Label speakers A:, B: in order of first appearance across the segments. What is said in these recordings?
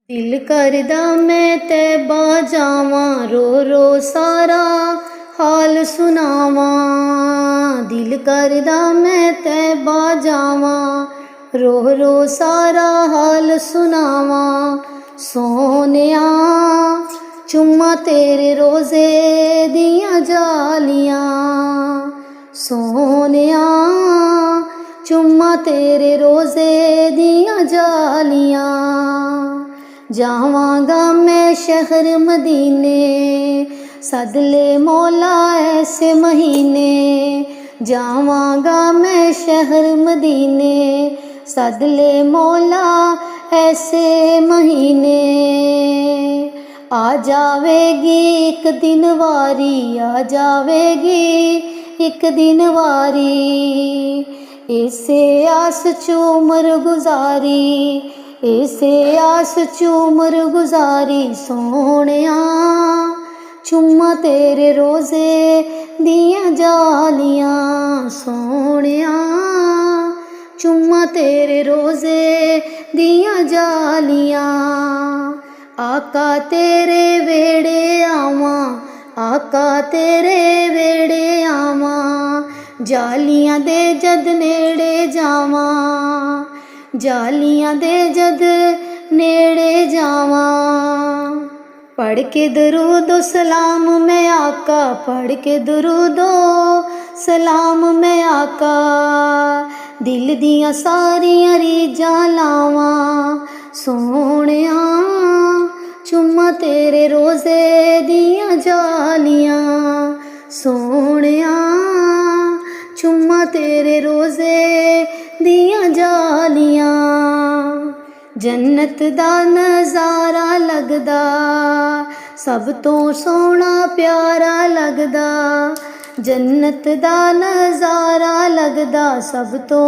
A: दिल करदा मैं तैबा जावां, रो रो सारा हाल सुनावां। दिल करदा मैं तैबा जावां, रो रो सारा हाल सुनावां। सोनिया चुम्मा तेरे रोज़े दियां जालियां, सोनिया चुम्मा तेरे रोज़े दियां जालियां। जावांगा मैं शहर मदीने, सद ले मौला ऐसे महीने। जावांगा मैं शहर मदीने, सद ले मौला ऐसे महीने। आ जावेगी एक दिन वारी, आ जावेगी एक दिन वारी। इसे आस च उम्र गुजारी, इसे आस च उम्र गुजारी। सोनिया चुम्मा तेरे रोज़े दियां जालियां, सोनिया चुम्मा तेरे रोज़े दियां जालियां। आका तेरे वेड़े आवां, आका तेरे वेड़े आवां। जालियां दे जद नेड़े जावां, जालियां दे जद नेड़े जावां। पढ़ के दरूदो सलाम मैं आका, पढ़ के दरूदो सलाम मैं आका। दिल दियां सारियां रीझां लावां। सोनिया चुम्मा तेरे रोज़े दियां जालियां, सोनिया चुम्मा तेरे रोज़े दियां जालियां। जन्नत दा नज़ारा लगदा, सब तो सोहना प्यारा लगदा। जन्नत दा नज़ारा लगदा, सब तो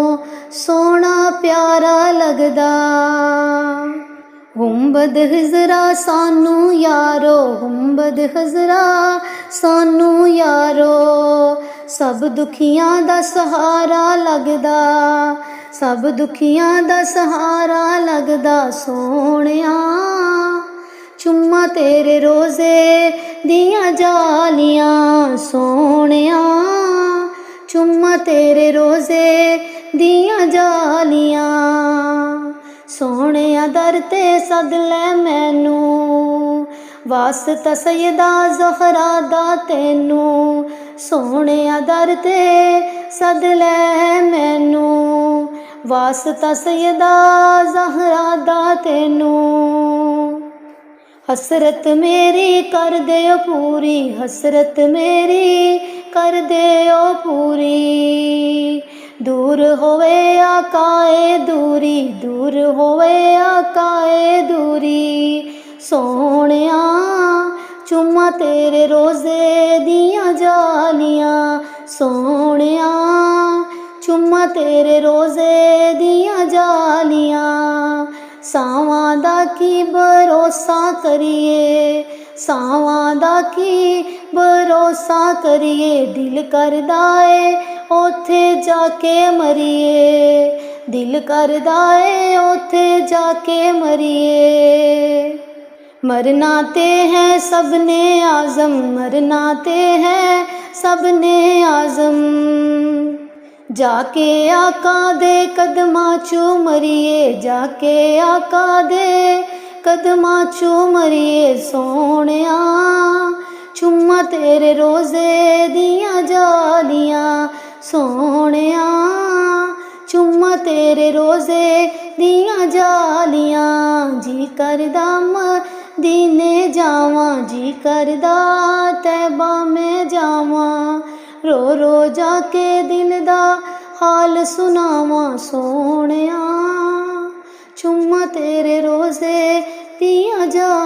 A: सोहना प्यारा लगदा। गुंबद हिजरा सानू यारो, गुंबद हिजरा सानू यारो। सब दुखियां दा सहारा लगदा, सब दुखियां दा सहारा लगदा। सोनिया चुम्मा तेरे रोज़े दियां जालियां, सोनिया चुम्मा तेरे रोज़े दियां जालियां। सोनिया दर ते सद लै मैनू, वास्ता सैयदा ज़हरा दा तैनू। सोनिया दर ते सद लै मैनू, वास्ता सैयदा ज़हरा दा तैनू। हसरत मेरी कर देओ पूरी, हसरत मेरी कर देओ पूरी। दूर होवे आकाए दूरी, दूर होवे आकाए दूरी। सोनिया चुम्मा तेरे रोज़े दियां जालियां, सोनिया चुम्मा तेरे रोज़े दियां जालियां। सावां दा की भरोसा करिए, सावां दा की भरोसा करिए। दिल करदा ए ओथे जाके मरिए, दिल करदा ए ओथे जाके मरिए। मरना ते है सबने आज़म, मरना ते है सबने आज़म। जाके आका दे कदमां चू मरिए, जाके आका दे कदमां चू मरिए। सोनिया चुम्मा तेरे रोज़े दियां जालियां, सोनिया चुम्मा तेरे रोज़े दियां जालियां। जी करदा मदीने जावां, जी करदा तैबा में जावां। रो रो जाके दिल दा हाल सुनावां। सोनिया चुम्मा तेरे रोज़े दियां जालियां।